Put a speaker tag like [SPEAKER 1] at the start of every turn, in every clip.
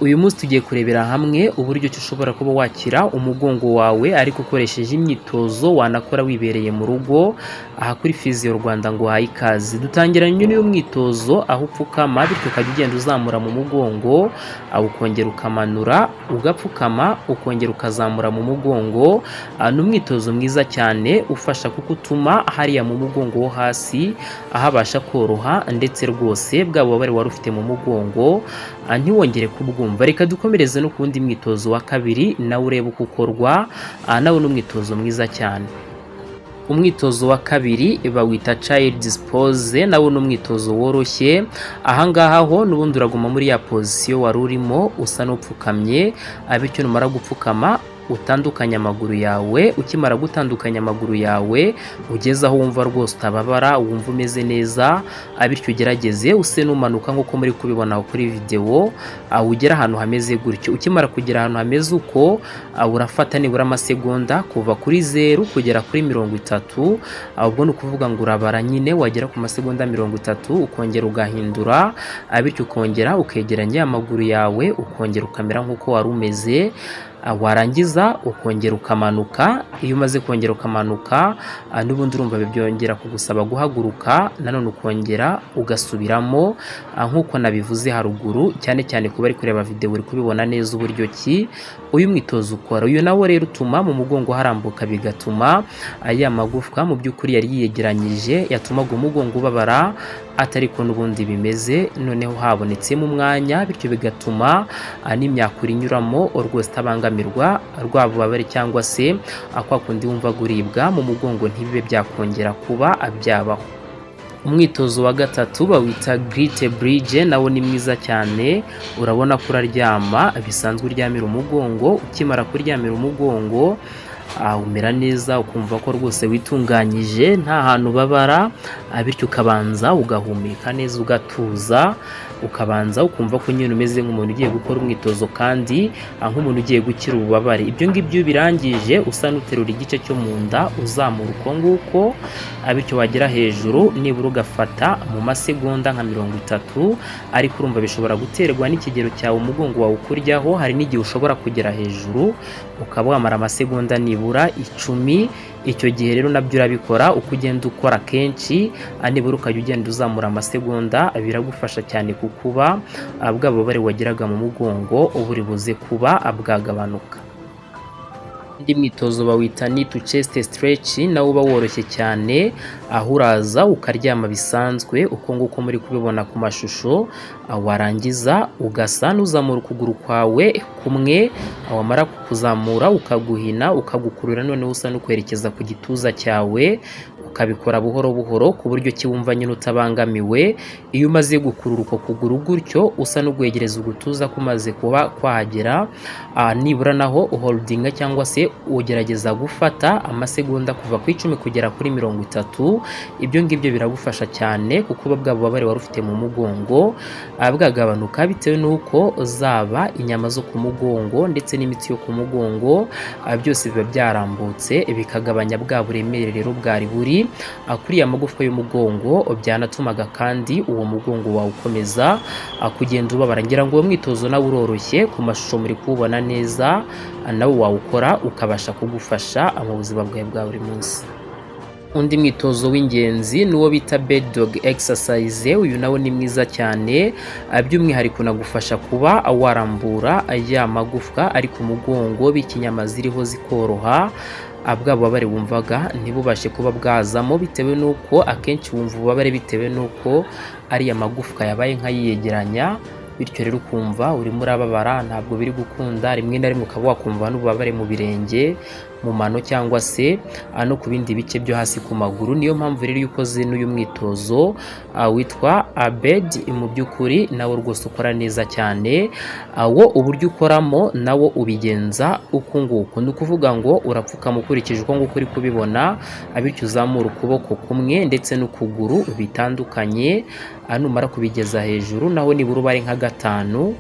[SPEAKER 1] Uyu munsi tugiye kurebera hamwe uburyo ki ushobora kuba wakira umugongo wawe ariko ukoresheje imyitozo wanakora wibereye mu rugo. Aha kuri Physio Rwanda ngo uhaye ikaze. Dutangiranye n'uyu mwitozo aho upfukama bityo ukajya ugenda uzamura mu mugongo, ukongera ukamanura, ugapfukama, ukongera ukazamura mu mugongo. Ni umwitozo mwiza cyane ufasha kuko utuma hariya mu mugongo wo hasi ahabasha koroha ndetse rwose bwa bubabare wari ufite mu mugongo ntiwongere kubwumva. Reka dukomereze no ku wundi mwitozo wa kabiri nawe urebe uko ukorwa. Nawe ni umwitozo mwiza cyane. Umwitozo wa kabiri bawita child's pose, nawo ni umwitozo woroshye. Ahangaha ho n'ubundi uraguma muri ya position wari urimo usa n'upfukamye, bityo numara gupfukama utandukanya amaguru yawe. Ukimara gutandukanya amaguru yawe ugeze aho wumva rwose utababara, wumva umeze neza, bityo ugerageze use n'umanuka nk'uko muri kubibona kuri video, ugera ahantu hameze gutyo. Ukimara kugera ahantu hameze uko, urafata nibura amasegonda kuva kuri 0 kugera kuri 30. Ubwo ni ukuvuga ngo urabara nyine, wagera ku masegonda 30 ukongera ugahindura, bityo ukongera ukegeranya amaguru yawe ukongera ukamera nk'uko wari umeze. Warangiza ukongera ukamanuka. Iyo umaze kongera ukamanuka n'ubundi urumva byongera kugusaba guhaguruka nanone ukongera ugasubiramo nk'uko nabivuze haruguru, cyane cyane kuba ari kureba video uri kubibona neza uburyo ki uyu mwitozo ukora. Uyu nawo rero utuma mu mugongo harambuka, bigatuma aya magufwa mu by'ukuri yari yiyegeranyije yatumaga umugongo ubabara atari ko n'ubundi bimeze, noneho habonetsemo umwanya, bityo bigatuma n'imyakura inyuramo rwose tabangamirwa rwa bubabare cyangwa se kwa kundi wumva guribwa mu mugongo ntibibe byakongera kuba byabaho. Umwitozo wa gatatu bawita Great Bridge, nawo ni mwiza cyane. Urabona ko uraryama bisanzwe uryamira umugongo. Ukimara kuryamira umugongo umera neza, ukumva ko rwose witunganyije nta hantu babara, bityo ukabanza ugahumeka neza ugatuza, ukabanza ukumva ko nyine umeze nk'umuntu ugiye gukora umwitozo kandi nk'umuntu ugiye gukira ububabare. Ibyo ngibyo birangije usa n'uterura igice cyo mu nda uzamura uko nguko, bityo wagera hejuru nibura ugafata mu masegonda nka 30, ariko urumva bishobora guterwa n'ikigero cyawe umugongo wawe ukuryaho. Hari n'igihe ushobora kugera hejuru ukaba wamara amasegonda nibura 10. Icyo gihe rero nabyo urabikora uko ugenda ukora kenshi, nibura ukajya ugenda uzamura amasegonda, biragufasha cyane kukuba bwa bubabare wagiraga mu mugongo buri buze kuba bwagabanuka. Indi mwitozo bawita knee to chest stretch, nawo uba woroshye cyane. Aho uraza ukaryama bisanzwe uko nguko muri kubibona ku mashusho, warangiza ugasa n'uzamura ukuguru kwawe kumwe, wamara kukuzamura ukaguhina ukagukurura, none usa n'ukwerekeza ku gituza cyawe, ukabikora buhoro buhoro ku buryo kiwumva nyine utabangamiwe. Iyo umaze gukurura uko kuguru gutyo usa n'ugwegereza ugutuza kumaze kuba kwahagera, nibura naho uholdinga cyangwa se ugerageza gufata amasegonda kuva ku 10 kugera kuri 30. Ibyo ngibyo biragufasha cyane kuko bwa bubabare wari ufite mu mugongo bwagabanuka, bitewe n'uko zaba inyama zo ku mugongo ndetse n'imitsi yo ku mugongo byose biba byarambutse, bikagabanya bwa buremere rero bwari buri kuri ya magufwa y'umugongo. Byanatumaga kandi uwo mugongo wawe ukomeza kugenda ubabara. Ngira ngo uwo mwitozo nawe uroroshye, ku mashusho muri kubona neza, nawe wawukora ukabasha kugufasha mu buzima bwawe bwa buri munsi. Undi mwitozo w'ingenzi nuwo bita bed dog exercise. Uyu nawo ni mwiza cyane, by'umwihariko nagufasha kuba warambura ya magufwa ari ku mugongo, b'ikinyama ziriho zikoroha, bwa bubabare wumvaga ntibubashe kuba bwazamo, bitewe n'uko akenshi wumva ububabare bitewe n'uko ari amagufwa yabaye nkayiyegeranya, bityo rero ukumva urimo urababara, ntabwo biri gukunda. Rimwe na rimwe ukaba wakumva n'ububabare mu birenge, mu mano cyangwa se no ku bindi bice byo hasi ku maguru. Niyo mpamvu rero iyo ukoze n'uyu mwitozo witwa bed, mu by'ukuri nawo rwose ukora neza cyane. Wo uburyo ukoramo nawo ubigenza uko nguko, ni ukuvuga ngo urapfukama ukurikije uko nguko uri kubibona, bityo uzamura ukuboko kumwe ndetse n'ukuguru bitandukanye. Numara kubigeza hejuru naho nibura ubare nka 5,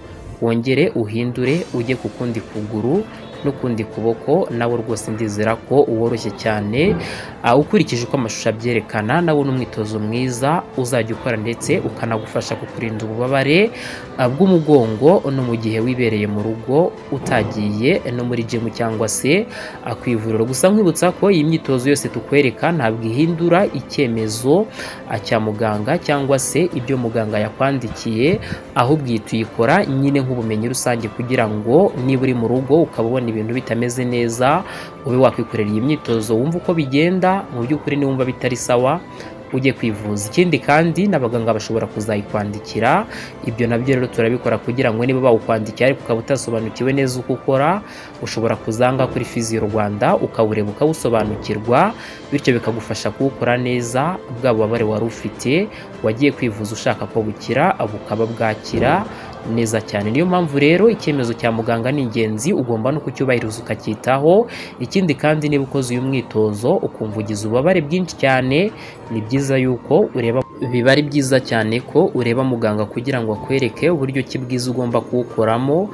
[SPEAKER 1] wongere uhindure ujye ku kundi kuguru, n'ukundi kuboko nawo rwose ndizera ko woroshye cyane, ukurikije uko amashusho abyerekana nawo ni umwitozo mwiza uzajya ukora ndetse ukanagufasha kukurinda ububabare bw'umugongo no mu gihe wibereye mu rugo utagiye no muri gym cyangwa se ku ivuriro. Gusa nkwibutsa ko iyi myitozo yose tukwereka ntabwo ihindura icyemezo cya muganga cyangwa se ibyo muganga yakwandikiye, ahubwo iyi tuyikora nyine nk'ubumenyi rusange kugira ngo niba uri mu rugo ukaba ubona ibintu bitameze neza ube wakwikorera iyi myitozo wumva uko bigenda, mu by'ukuri niwumva bitari sawa ujye kwivuza. Ikindi kandi n'abaganga bashobora kuzayikwandikira, ibyo nabyo rero turabikora kugira ngo niba bawukwandikiye ariko ukaba utasobanukiwe neza uko ukora, ushobora kuzanga kuri Physio Rwanda ukawureba ukawusobanukirwa, bityo bikagufasha kuwukora neza, bwa bubabare wari ufite wagiye kwivuza ushaka ko bukira bukaba bwakira neza cyane. Niyo mpamvu rero icyemezo cya muganga ni ingenzi, ugomba no kucyubahiriza ukacyitaho. Ikindi kandi niba ukoze uyu mwitozo ukumva ugize ububabare bwinshi cyane, ni byiza yuko biba ari byiza cyane ko ureba muganga kugira ngo akwereke uburyo ki bwiza ugomba kuwukoramo,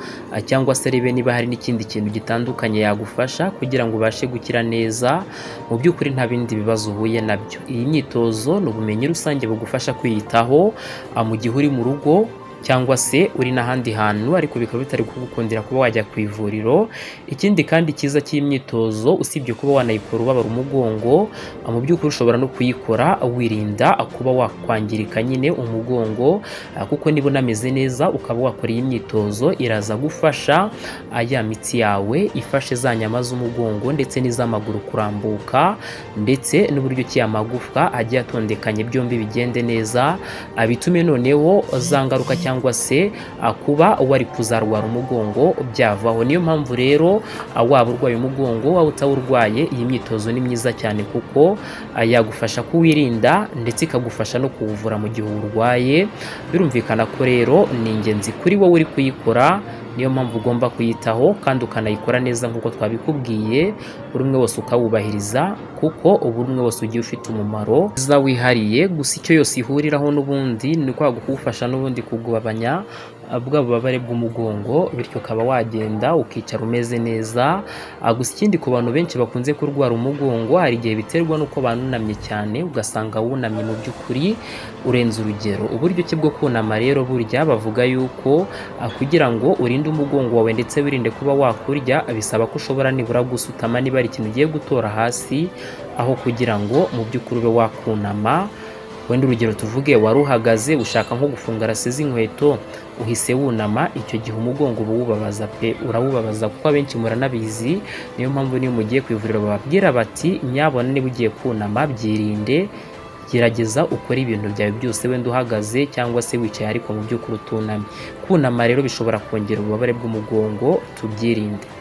[SPEAKER 1] cyangwa se arebe niba hari n'ikindi kintu gitandukanye yagufasha kugira ngo ubashe gukira neza, mu by'ukuri nta bindi bibazo uhuye nabyo. Iyi myitozo ni ubumenyi rusange bugufasha kwiyitaho mu gihe uri mu rugo cyangwa se uri n'ahandi hantu ariko bikaba bitari kugukundira kuba wajya ku ivuriro. Ikindi kandi cyiza cy'imyitozo usibye kuba wanayikora ubabara umugongo, mu by'ukuri ushobora no kuyikora wirinda kuba wakwangirika nyine umugongo, kuko niba unameze neza ukaba wakora iyi myitozo iraza gufasha ya mitsi yawe ifashe za nyama z'umugongo ndetse n'iz'amaguru kurambuka, ndetse n'uburyo ki amagufwa agiye atondekanye byombi bigende neza, bitume noneho za ngaruka cyangwa se kuba wari kuzarwara umugongo byavaho. Niyo mpamvu rero waba urwaye umugongo waba utawurwaye, iyi myitozo ni myiza cyane kuko yagufasha kuwirinda ndetse ikagufasha no kuwuvura mu gihe urwaye. Birumvikana ko rero ni ingenzi kuri wowe uri kuyikora, niyo mpamvu ugomba kuyitaho kandi ukanayikora neza nk'uko twabikubwiye, buri umwe wose ukawubahiriza kuko buri umwe wose ugiye ufite umumaro wihariye. Gusa icyo yose ihuriraho n'ubundi ni kwa kugufasha n'ubundi kugabanya bwa bubabare bw'umugongo, bityo ukaba wagenda ukicara umeze neza. Gusa ikindi ku bantu benshi bakunze kurwara umugongo, hari igihe biterwa n'uko banunamye cyane, ugasanga wunamye mu by'ukuri urenze urugero. Uburyo ki bwo kunama rero burya bavuga yuko kugira ngo urinde umugongo wawe ndetse wirinde kuba wakurya, bisaba ko ushobora nibura gusutama niba ari ikintu ugiye gutora hasi, aho kugira ngo mu by'ukuri ube wakunama. Wenda urugero tuvuge wari uhagaze ushaka nko gufunga rase z'inkweto, uhise wunama, icyo gihe umugongo uba uwubabaza pe, urawubabaza kuko abenshi muranabizi. Niyo mpamvu niyo mugiye ku ivuriro bababwira bati nyabona niba ugiye kunama byirinde, gerageza ukore ibintu byawe byose wenda uhagaze cyangwa se wicaye ariko mu by'ukuri utunamye. Kunama rero bishobora kongera ububabare bw'umugongo, tubyirinde.